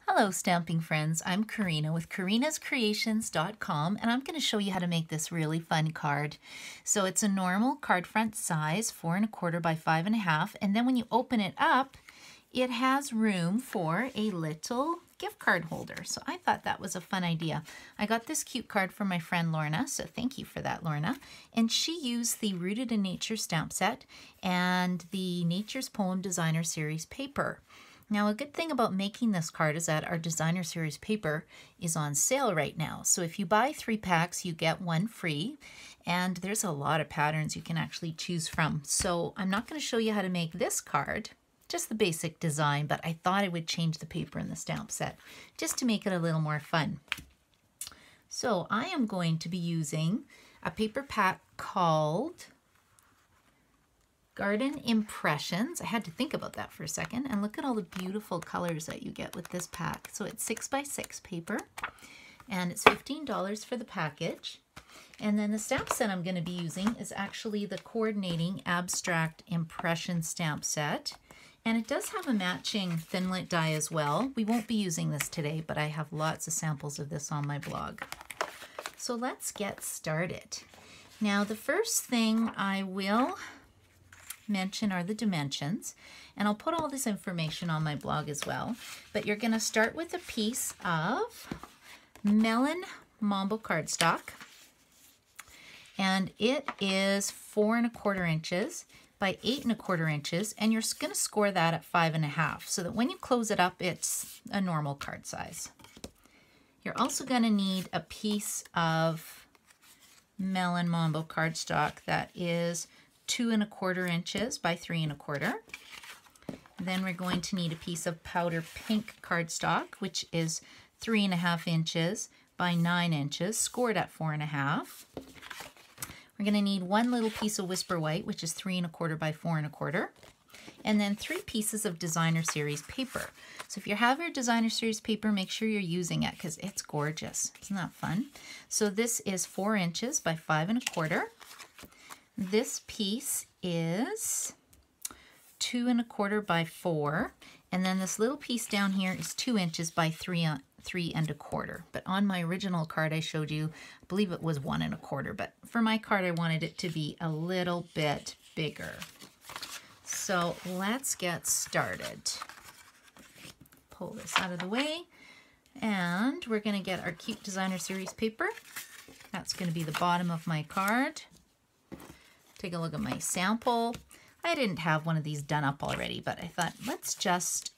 Hello stamping friends, I'm Karina with karinascreations.com and I'm going to show you how to make this really fun card. So it's a normal card front size, 4 1/4 by 5 1/2, and then when you open it up, it has room for a little gift card holder. So I thought that was a fun idea. I got this cute card from my friend Lorna, so thank you for that, Lorna. And she used the Rooted in Nature stamp set and the Nature's Poem Designer Series paper. Now, a good thing about making this card is that our Designer Series paper is on sale right now. So if you buy 3 packs, you get 1 free. And there's a lot of patterns you can actually choose from. So I'm not going to show you how to make this card, just the basic design, but I thought I would change the paper in the stamp set just to make it a little more fun. So I am going to be using a paper pack called Garden Impressions. I had to think about that for a second, and look at all the beautiful colors that you get with this pack. So it's 6 by 6 paper, and it's $15 for the package. And then the stamp set I'm going to be using is actually the Coordinating Abstract Impression stamp set, and it does have a matching Thinlit die as well. We won't be using this today, but I have lots of samples of this on my blog. So let's get started. Now the first thing I will mention are the dimensions, and I'll put all this information on my blog as well. But you're going to start with a piece of Melon Mambo cardstock, and it is 4 1/4 inches by 8 1/4 inches, and you're going to score that at 5 1/2 so that when you close it up, it's a normal card size. You're also going to need a piece of Melon Mambo cardstock that is 2 1/4 inches by 3 1/4. Then we're going to need a piece of powder pink cardstock, which is 3 1/2 inches by 9 inches, scored at 4 1/2. We're going to need 1 little piece of Whisper White, which is 3 1/4 by 4 1/4. And then 3 pieces of Designer Series paper. So if you have your Designer Series paper, make sure you're using it because it's gorgeous. Isn't that fun? So this is 4 inches by 5 1/4. This piece is 2 1/4 by 4, and then this little piece down here is 2 inches by 3 1/4. But on my original card I showed you, I believe it was 1 1/4, but for my card I wanted it to be a little bit bigger. So let's get started. Pull this out of the way, and we're going to get our cute Designer Series paper. That's going to be the bottom of my card. Take a look at my sample. I didn't have one of these done up already, but I thought let's just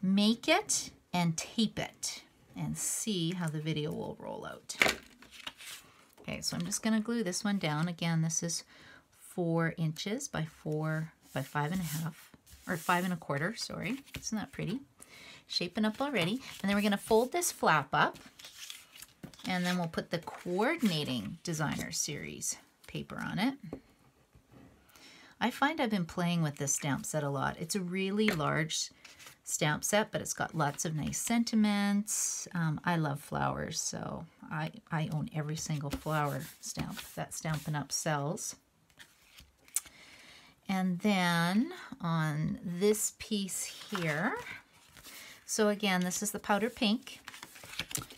make it and tape it and see how the video will roll out. Okay, so I'm just going to glue this one down. Again, this is 4 inches by 5 1/2, or 5 1/4, sorry. Isn't that pretty? Shaping up already. And then we're going to fold this flap up, and then we'll put the Coordinating Designer Series paper on it. I find I've been playing with this stamp set a lot. It's a really large stamp set, but it's got lots of nice sentiments. I love flowers, so I own every single flower stamp that Stampin' Up! Sells. And then on this piece here, so again, this is the powder pink,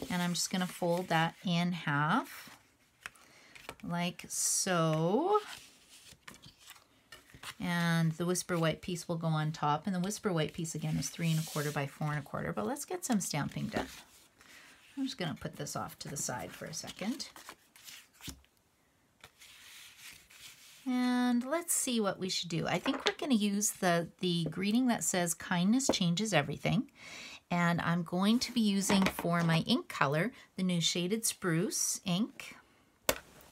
and I'm just going to fold that in half, like so. And the Whisper White piece will go on top, and the Whisper White piece again is 3 1/4 by 4 1/4. But let's get some stamping done. I'm just going to put this off to the side for a second. And let's see what we should do. I think we're going to use the greeting that says kindness changes everything. And I'm going to be using for my ink color the new Shaded Spruce ink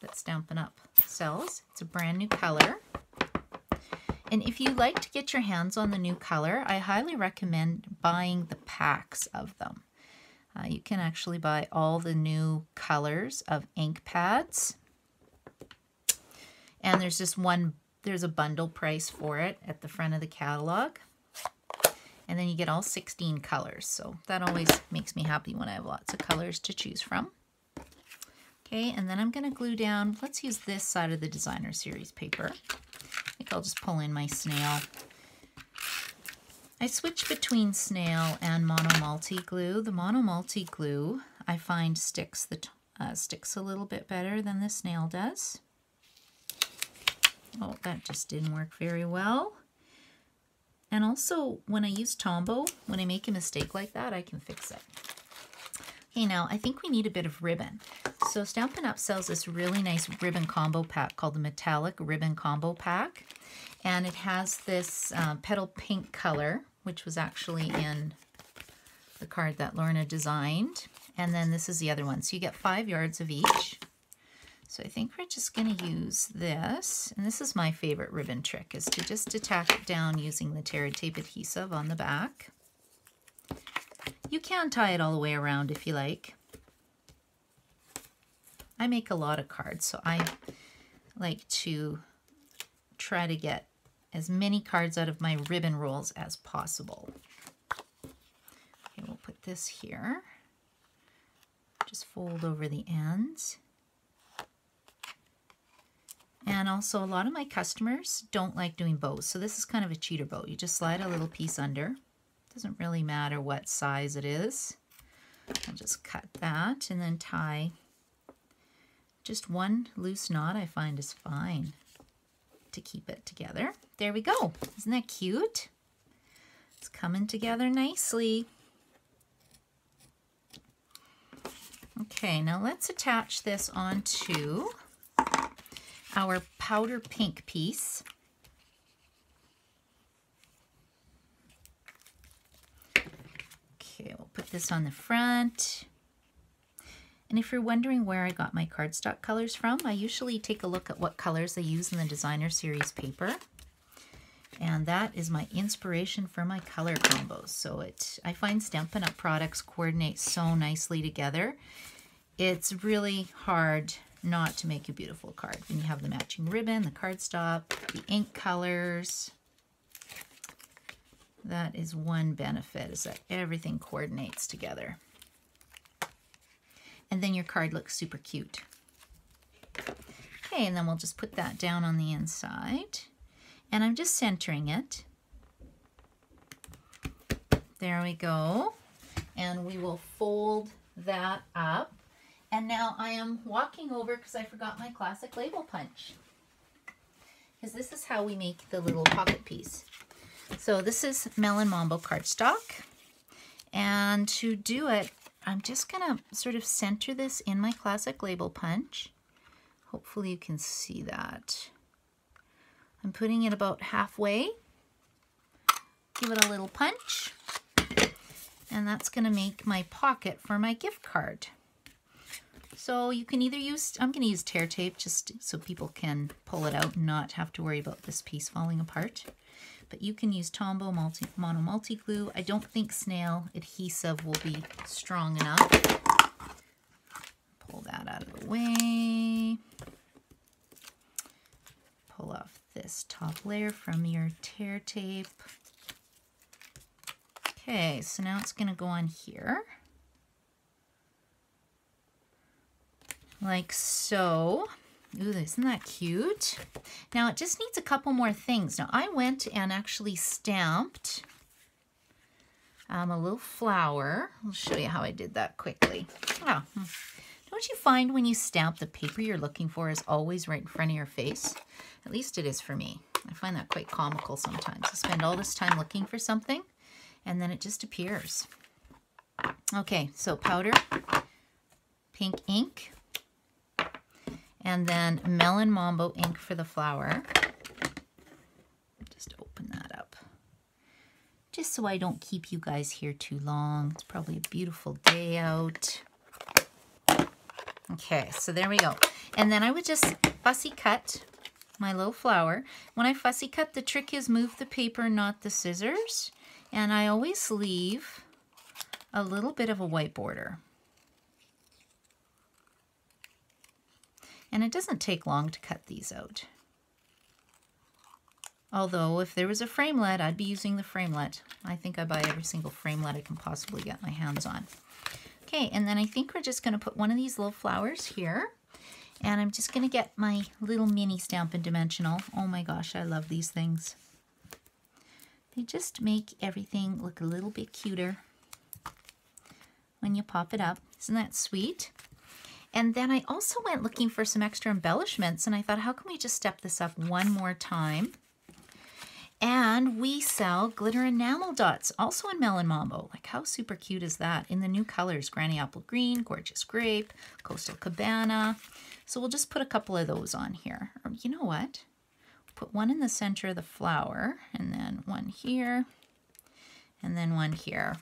that Stampin' Up! Sells. It's a brand new color. And if you like to get your hands on the new color, I highly recommend buying the packs of them. You can actually buy all the new colors of ink pads. And there's just there's a bundle price for it at the front of the catalog. And then you get all 16 colors. So that always makes me happy when I have lots of colors to choose from. Okay, and then I'm going to glue down, let's use this side of the Designer Series paper. I think I'll just pull in my snail. I switch between snail and mono multi glue. The mono multi glue I find sticks a little bit better than the snail does. Oh, that just didn't work very well. And also, when I use Tombow, when I make a mistake like that, I can fix it. Okay, now I think we need a bit of ribbon. So Stampin' Up! Sells this really nice ribbon combo pack called the Metallic Ribbon Combo Pack. And it has this petal pink color, which was actually in the card that Lorna designed. And then this is the other one. So you get 5 yards of each. So I think we're just going to use this. And this is my favorite ribbon trick, is to just attack it down using the Tear Tape adhesive on the back. You can tie it all the way around if you like. I make a lot of cards, so I like to try to get as many cards out of my ribbon rolls as possible. Okay, we'll put this here. Just fold over the ends. And also, a lot of my customers don't like doing bows, so this is kind of a cheater bow. You just slide a little piece under. Doesn't really matter what size it is. I'll just cut that and then tie just one loose knot. I find is fine to keep it together. There we go. Isn't that cute? It's coming together nicely. Okay, now let's attach this onto our powder pink piece. Okay, we'll put this on the front. And if you're wondering where I got my cardstock colors from, I usually take a look at what colors they use in the Designer Series paper. And that is my inspiration for my color combos. So I find Stampin' Up! Products coordinate so nicely together. It's really hard not to make a beautiful card when you have the matching ribbon, the cardstock, the ink colors. That is one benefit, is that everything coordinates together. And then your card looks super cute. Okay, and then we'll just put that down on the inside. And I'm just centering it. There we go. And we will fold that up. And now I am walking over because I forgot my classic label punch. Because this is how we make the little pocket piece. So this is Melon Mambo cardstock. And to do it, I'm just going to sort of center this in my classic label punch. Hopefully you can see that. I'm putting it about halfway. Give it a little punch. And that's going to make my pocket for my gift card. So you can either use, I'm going to use Tear Tape just so people can pull it out and not have to worry about this piece falling apart. But you can use Tombow Mono Multi Glue. I don't think snail adhesive will be strong enough. Pull that out of the way. Pull off this top layer from your Tear Tape. Okay, so now it's going to go on here. Like so. Ooh, isn't that cute? Now it just needs a couple more things. Now I went and actually stamped a little flower. I'll show you how I did that quickly. Oh, don't you find when you stamp, the paper you're looking for is always right in front of your face? At least it is for me. I find that quite comical sometimes. I spend all this time looking for something and then it just appears. Okay, so powder, pink ink, and then Melon Mambo ink for the flower. Just open that up. Just so I don't keep you guys here too long. It's probably a beautiful day out. Okay, so there we go. And then I would just fussy cut my little flower. When I fussy cut, the trick is move the paper, not the scissors. And I always leave a little bit of a white border. And it doesn't take long to cut these out. Although if there was a framelit, I'd be using the framelit. I think I buy every single framelit I can possibly get my hands on. Okay, and then I think we're just going to put one of these little flowers here. And I'm just going to get my little mini Stampin' Dimensional. Oh my gosh, I love these things. They just make everything look a little bit cuter when you pop it up. Isn't that sweet? And then I also went looking for some extra embellishments, and I thought, how can we just step this up one more time? And we sell glitter enamel dots, also in Melon Mambo. Like, how super cute is that? In the new colors, Granny Apple Green, Gorgeous Grape, Coastal Cabana. So we'll just put a couple of those on here. Or you know what? Put one in the center of the flower, and then one here, and then one here.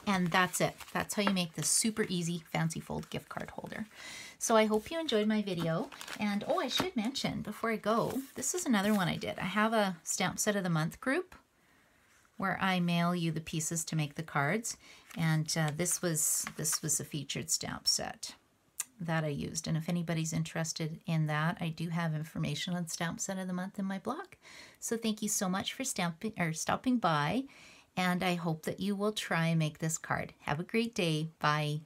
And that's it. That's how you make this super easy fancy fold gift card holder. So I hope you enjoyed my video. And oh, I should mention before I go, this is another one I did. I have a Stamp Set of the Month group where I mail you the pieces to make the cards. And this was a featured stamp set that I used. And if anybody's interested in that, I do have information on Stamp Set of the Month in my blog. So thank you so much for stopping by. And I hope that you will try and make this card. Have a great day. Bye.